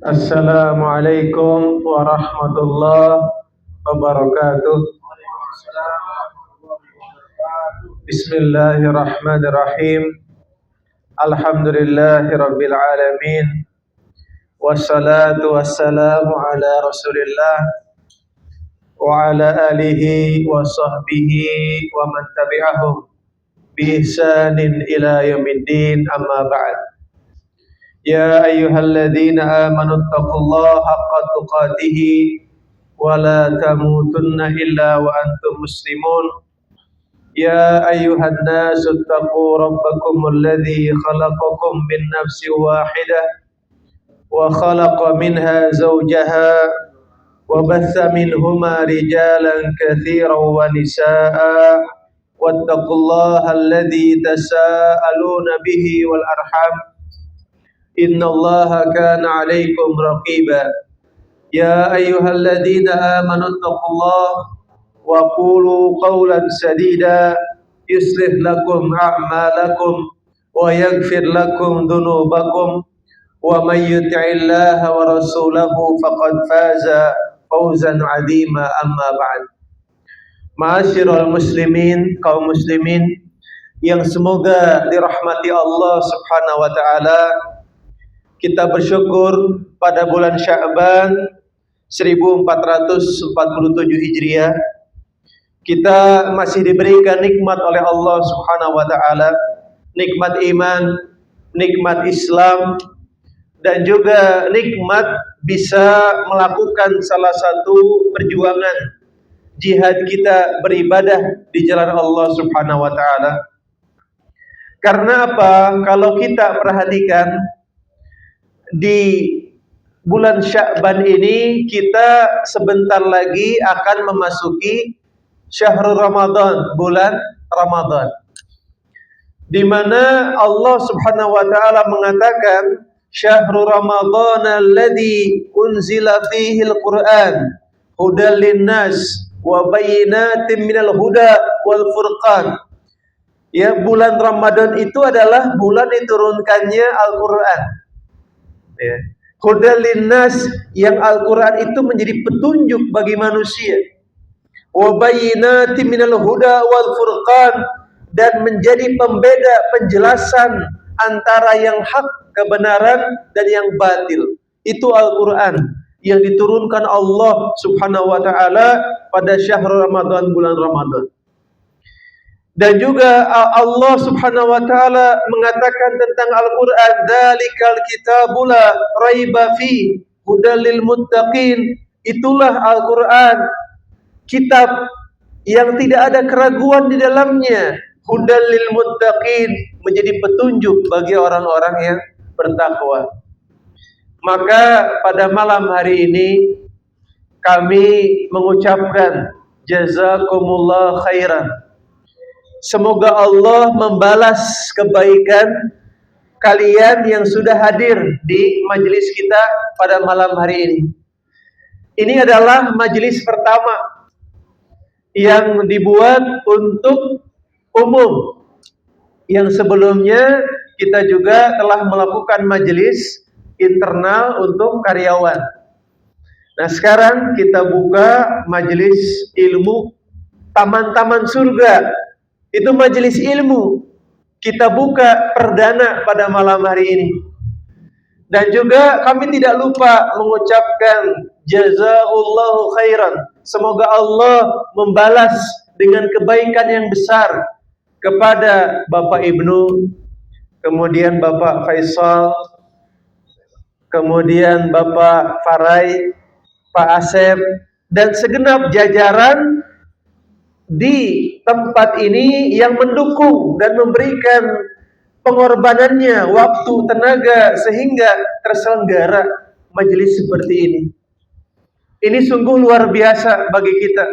Assalamualaikum warahmatullahi wabarakatuh. Bismillahirrahmanirrahim. Alhamdulillahirabbil alamin. Wassalatu wassalamu ala Rasulillah wa ala alihi wa sahbihi wa man tabi'ahum bi ihsanin ila yaumiddin, amma ba'd. Ya ayyuhalladzina amanu taqullaha haqqa tuqatih wa la tamutunna illa wa antum muslimun. Ya ayyuhan nasu taqu rabbakumul ladzi khalaqakum min nafsin wahidah wa khalaqa minha zawjaha wa batha minhuma rijalan katsiran wa nisaa'a wattaqullaha alladzi tasaaluna bihi wal arham innallaha kana 'alaikum raqiba. Ya ayyuhalladzina amanu taqullaha wa qulu qawlan sadida yuslih lakum a'malakum wa yaghfir lakum dhunubakum wa may yuti'illaha wa rasulahu faqad faza fawzan 'azima, amma ba'd. Ma'asyiral muslimin, kaum muslimin yang semoga dirahmati Allah Subhanahu wa taala. Kita bersyukur pada bulan Sya'ban 1447 Hijriah kita masih diberikan nikmat oleh Allah Subhanahu wa taala, nikmat iman, nikmat Islam, dan juga nikmat bisa melakukan salah satu perjuangan jihad kita beribadah di jalan Allah Subhanahu wa taala. Karena apa? Kalau kita perhatikan di bulan Sya'ban ini kita sebentar lagi akan memasuki syahrul Ramadan, bulan Ramadan, di mana Allah Subhanahu wa taala mengatakan syahrul Ramadan alladzi unzila fihi al-Qur'an hudal linnas wa bayyinatin minal huda wal furqan. Ya, bulan Ramadan itu adalah bulan diturunkannya Al-Qur'an. Ya. Hudal linnas, yang Al-Quran itu menjadi petunjuk bagi manusia. Wa bayyinatin minal huda wal furqan, dan menjadi pembeda, penjelasan antara yang hak, kebenaran, dan yang batil. Itu Al-Quran yang diturunkan Allah Subhanahu wa taala pada syahrul Ramadan, bulan Ramadan. Dan juga Allah Subhanahu wa taala mengatakan tentang Al-Qur'an, "Dzalikal kitabul la raiba fi hudal lil muttaqin." Itulah Al-Qur'an, kitab yang tidak ada keraguan di dalamnya, hudal lil muttaqin, menjadi petunjuk bagi orang-orang yang bertakwa. Maka pada malam hari ini kami mengucapkan jazakumullah khairan. Semoga Allah membalas kebaikan kalian yang sudah hadir di majelis kita pada malam hari ini. Ini adalah majelis pertama yang dibuat untuk umum. Yang sebelumnya kita juga telah melakukan majelis internal untuk karyawan. Nah, sekarang kita buka majelis ilmu Taman-Taman Surga. Itu majelis ilmu. Kita buka perdana pada malam hari ini. Dan juga kami tidak lupa mengucapkan jazakallahu khairan. Semoga Allah membalas dengan kebaikan yang besar kepada Bapak Ibnu, kemudian Bapak Faisal, kemudian Bapak Farai, Pak Asep, dan segenap jajaran di tempat ini yang mendukung dan memberikan pengorbanannya, waktu, tenaga, sehingga terselenggara majelis seperti ini. Ini sungguh luar biasa bagi kita,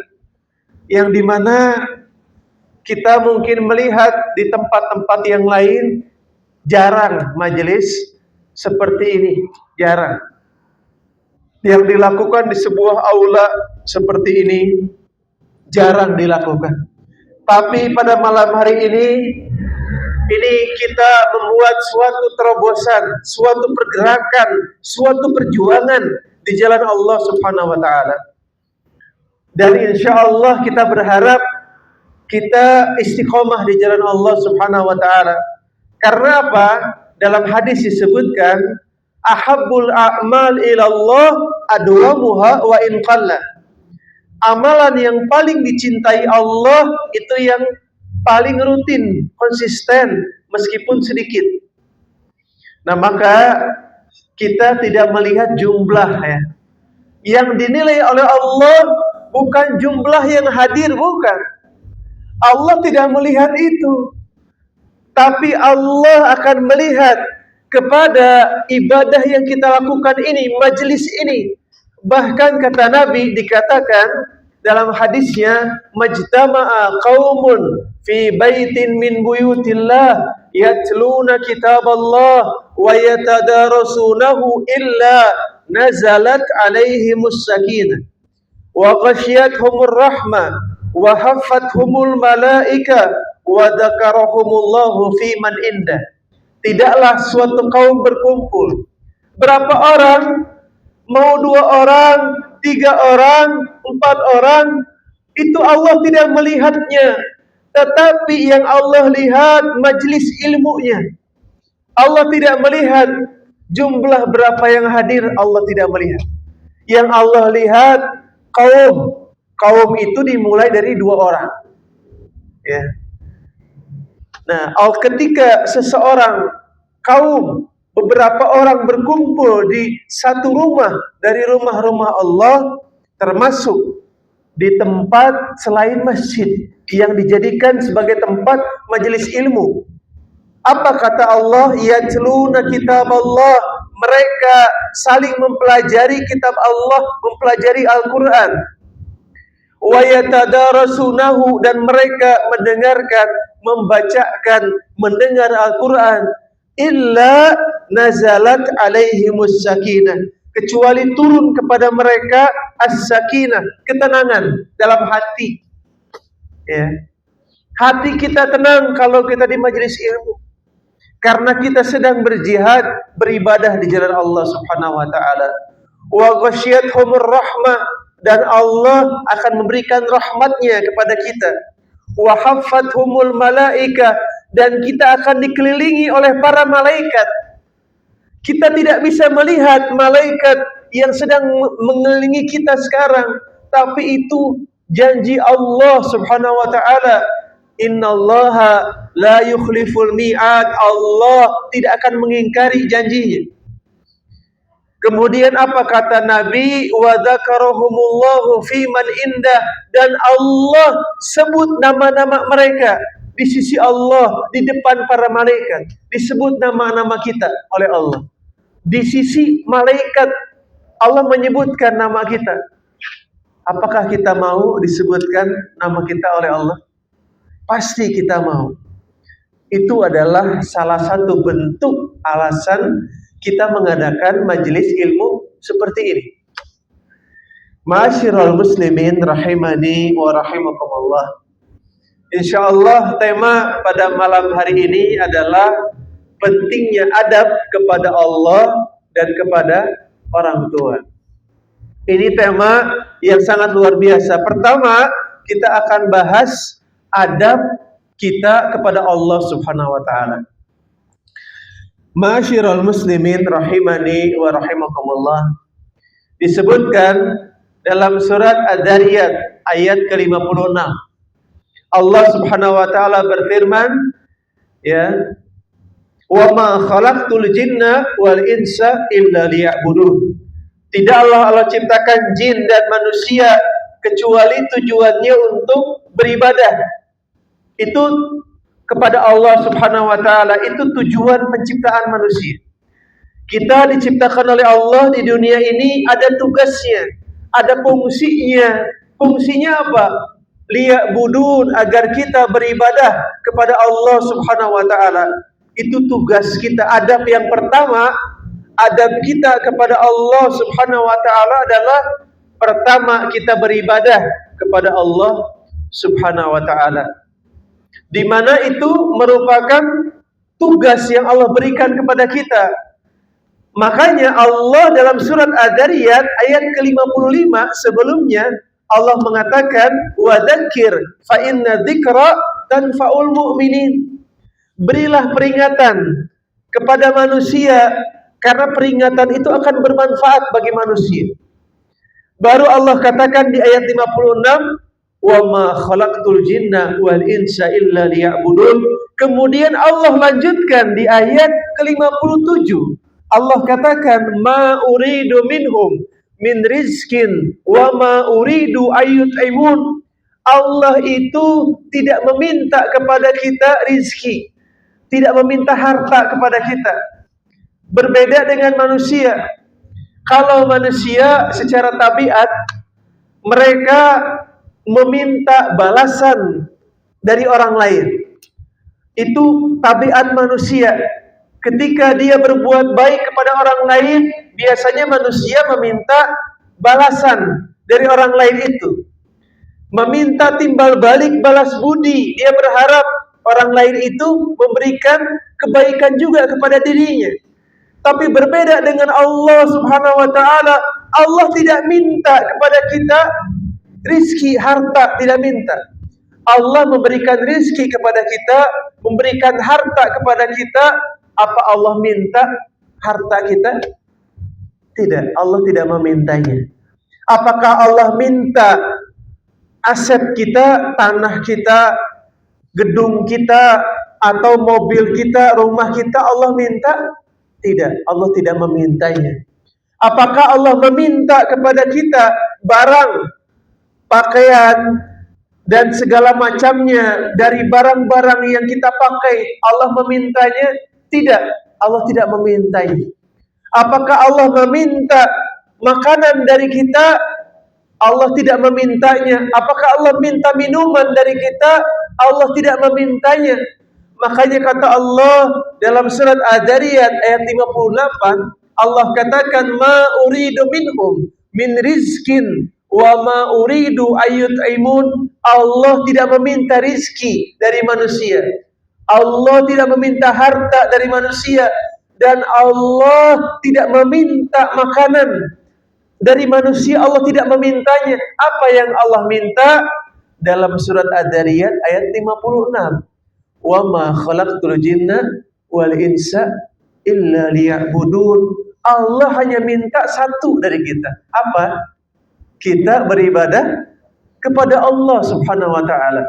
yang dimana kita mungkin melihat di tempat-tempat yang lain jarang majelis seperti ini, jarang. Yang dilakukan di sebuah aula seperti ini jarang dilakukan. Tapi pada malam hari ini ini kita membuat suatu terobosan, suatu pergerakan, suatu perjuangan di jalan Allah Subhanahu wa taala. Dan insya Allah kita berharap kita istiqomah di jalan Allah Subhanahu wa taala. Karena apa? Dalam hadis disebutkan, ahabbul a'mal ilallah adwamuha wa in qalla. Amalan yang paling dicintai Allah itu yang paling rutin, konsisten, meskipun sedikit. Nah, maka kita tidak melihat jumlah ya. Yang dinilai oleh Allah bukan jumlah yang hadir, bukan. Allah tidak melihat itu. Tapi Allah akan melihat kepada ibadah yang kita lakukan ini, majelis ini. Bahkan kata Nabi dikatakan dalam hadisnya, majtama'a qaumun fi baitin min buyutillah yatluna kitaballah wa yatadarasunahu illa nazalat alaihimus sakinah wa ghasyiyatuhumur rahmah wa haffathumul malaika wa dzakarahumullahu fi man indah. Tidaklah suatu kaum berkumpul. Berapa orang? Mau 2 orang, 3 orang, 4 orang, itu Allah tidak melihatnya. Tetapi yang Allah lihat majelis ilmunya. Allah tidak melihat jumlah berapa yang hadir, Allah tidak melihat. Yang Allah lihat kaum. Kaum itu dimulai dari 2 orang. Ya. Nah, ketika seseorang kaum, beberapa orang berkumpul di satu rumah dari rumah-rumah Allah, termasuk di tempat selain masjid yang dijadikan sebagai tempat majelis ilmu. Apa kata Allah? Yatluna kitaballah. Mereka saling mempelajari kitab Allah, mempelajari Al-Quran. Wa yatadarasunahu, dan mereka mendengarkan, membacakan, mendengar Al-Quran. Illa nazalat alaihimus sakinah, kecuali turun kepada mereka as-sakinah, ketenangan dalam hati. Ya. Hati kita tenang kalau kita di majelis ilmu, karena kita sedang berjihad, beribadah di jalan Allah Subhanahu wa taala. Wa ghasyiyatuhumur rahmah, dan Allah akan memberikan rahmatnya kepada kita. Wa haffathumul malaika, dan kita akan dikelilingi oleh para malaikat. Kita tidak bisa melihat malaikat yang sedang mengelilingi kita sekarang, tapi itu janji Allah Subhanahu wa taala. Innallaha la yukhliful mi'ad. Allah tidak akan mengingkari janjinya. Kemudian apa kata Nabi? Wa dzakarahumullahu fi man indah, dan Allah sebut nama-nama mereka di sisi Allah, di depan para malaikat. Disebut nama-nama kita oleh Allah. Di sisi malaikat Allah menyebutkan nama kita. Apakah kita mau disebutkan nama kita oleh Allah? Pasti kita mau. Itu adalah salah satu bentuk alasan kita mengadakan majelis ilmu seperti ini. Ma'asyiral muslimin rahimani wa rahimakumullah. Insyaallah tema pada malam hari ini adalah pentingnya adab kepada Allah dan kepada orang tua. Ini tema yang sangat luar biasa. Pertama, kita akan bahas adab kita kepada Allah Subhanahu wa taala. Ma'asyiral muslimin rahimani wa rahimakumullah. Disebutkan dalam surat Ad-Dariyat ayat ke-56. Allah Subhanahu wa taala berfirman, ya, wa ma khalaqtul jinna wal insa illa liya'budun. Tidaklah Allah ciptakan jin dan manusia kecuali tujuannya untuk beribadah. Itu kepada Allah Subhanahu wa taala, itu tujuan penciptaan manusia. Kita diciptakan oleh Allah di dunia ini, ada tugasnya, ada fungsinya. Fungsinya apa? Liya'budun, agar kita beribadah kepada Allah Subhanahu wa taala. Itu tugas kita. Adab yang pertama, adab kita kepada Allah Subhanahu wa taala adalah pertama kita beribadah kepada Allah Subhanahu wa taala. Di mana itu merupakan tugas yang Allah berikan kepada kita. Makanya Allah dalam surat Ad-Dariyat ayat ke-55 sebelumnya Allah mengatakan wadzakir fa inna dzikra tanfa'ul mu'minin. Berilah peringatan kepada manusia karena peringatan itu akan bermanfaat bagi manusia. Baru Allah katakan di ayat 56 wa ma khalaqtul jinna wal insa illa liya'budun. Kemudian Allah lanjutkan di ayat ke-57. Allah katakan ma uridu minhum min rizkin wa ma uridu ayyut'imun. Allah itu tidak meminta kepada kita rizki, tidak meminta harta kepada kita. Berbeda dengan manusia. Kalau manusia secara tabiat mereka meminta balasan dari orang lain. Itu tabiat manusia. Ketika dia berbuat baik kepada orang lain, biasanya manusia meminta balasan dari orang lain itu. Meminta timbal balik balas budi. Dia berharap orang lain itu memberikan kebaikan juga kepada dirinya. Tapi berbeda dengan Allah Subhanahu wa taala, Allah tidak minta kepada kita rizki, harta, tidak minta. Allah memberikan rizki kepada kita, memberikan harta kepada kita. Apa Allah minta harta kita? Tidak, Allah tidak memintanya. Apakah Allah minta aset kita, tanah kita, gedung kita, atau mobil kita, rumah kita Allah minta? Tidak, Allah tidak memintanya. Apakah Allah meminta kepada kita barang, pakaian, dan segala macamnya dari barang-barang yang kita pakai? Allah memintanya? Tidak, Allah tidak memintanya. Apakah Allah meminta makanan dari kita? Allah tidak memintanya. Apakah Allah minta minuman dari kita? Allah tidak memintanya. Makanya kata Allah dalam surat Ad-Dariyat ayat 58, Allah katakan ma uridu minhum min rizkin wa ma uridu ayyut'imun. Allah tidak meminta rizki dari manusia. Allah tidak meminta harta dari manusia, dan Allah tidak meminta makanan dari manusia. Allah tidak memintanya. Apa yang Allah minta dalam surat Ad-Dariyat ayat 56? Wa ma khalaqtul jinna wal insa illa liya'budun. Allah hanya minta satu dari kita. Apa? Kita beribadah kepada Allah Subhanahu wa taala.